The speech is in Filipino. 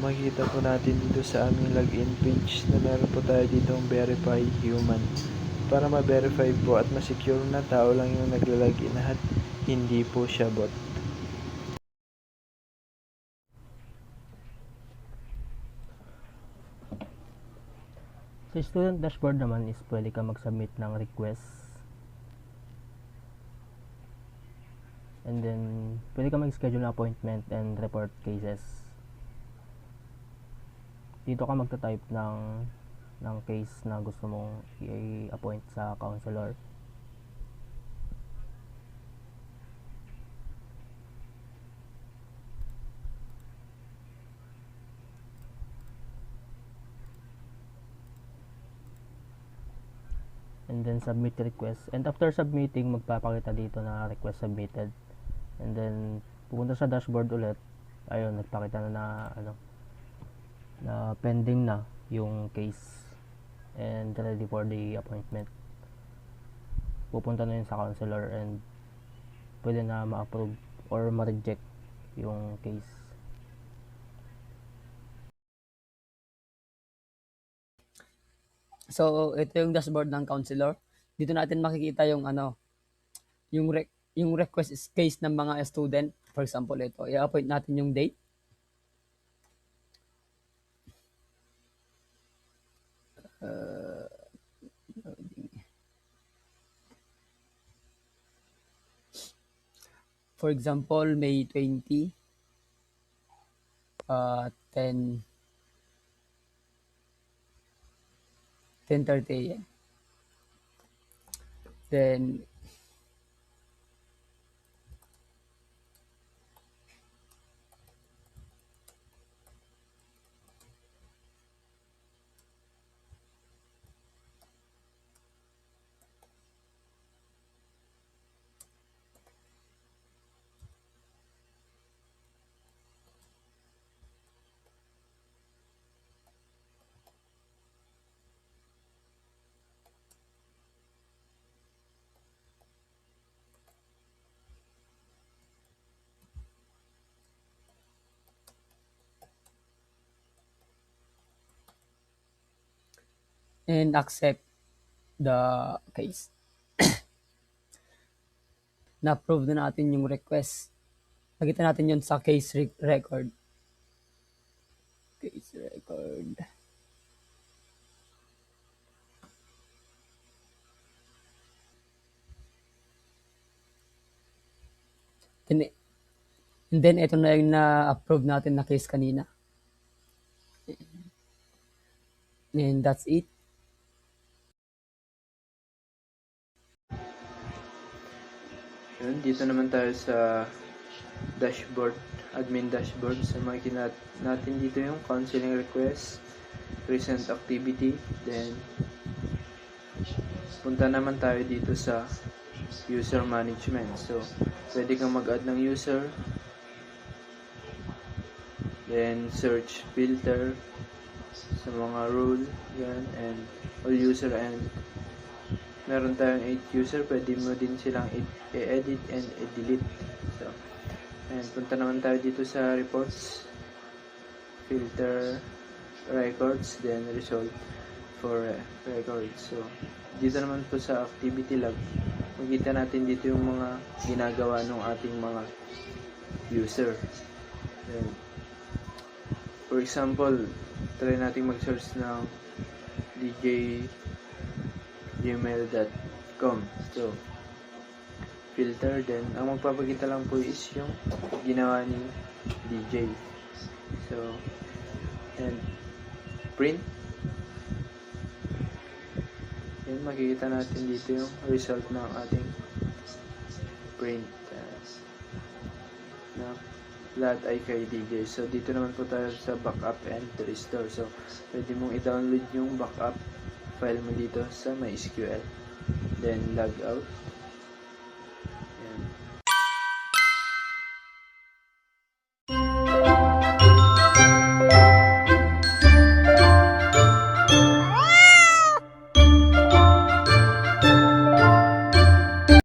makikita po natin dito sa aming login page na meron po tayo dito verify human. Para ma-verify po at ma-secure na tao lang yung naglalagin at hindi po siya bot. Sa student dashboard naman is pwede ka mag-submit ng request. And then, pwede ka mag-schedule ng appointment and report cases. Dito ka magta-type ng case na gusto mong i-appoint sa counselor. And then submit request. And after submitting, magpapakita dito na request submitted. And then pupunta sa dashboard ulit. Ayun, nagpakita na na pending na yung case and ready for the appointment. Pupunta na yun sa counselor and pwede na ma-approve or ma-reject yung case. So, ito yung dashboard ng counselor. Dito natin makikita yung yung request case ng mga student. For example, ito, i-appoint natin yung date. For example, May 20, 10:30 a.m. Then, and accept the case. Na-approve na natin yung request. Nakita natin yun sa case record. Case record. And then, ito na yung na-approve natin na case kanina. And that's it. Yun, dito naman tayo sa dashboard, admin dashboard. So makikita natin dito yung counseling request, recent activity, then punta naman tayo dito sa user management. So pwede kang mag-add ng user, then search filter sa mga rule, yan, and all user, and meron tayong 8 user, pwede mo din silang i-edit and i-delete. So, and punta naman tayo dito sa reports, filter records, then result for records. So, dito naman po sa activity log, makita natin dito yung mga ginagawa ng ating mga user. Then, for example, try natin mag-search ng djgmail.com. So, filter, then ang magpapakita lang po is yung ginawa ni DJ. So, and print. Yan, makikita natin dito yung result ng ating print na lahat ay kay DJ. So, dito naman po tayo sa backup and restore. So, pwede mong i-download yung backup file mo dito sa MySQL. Then, log out.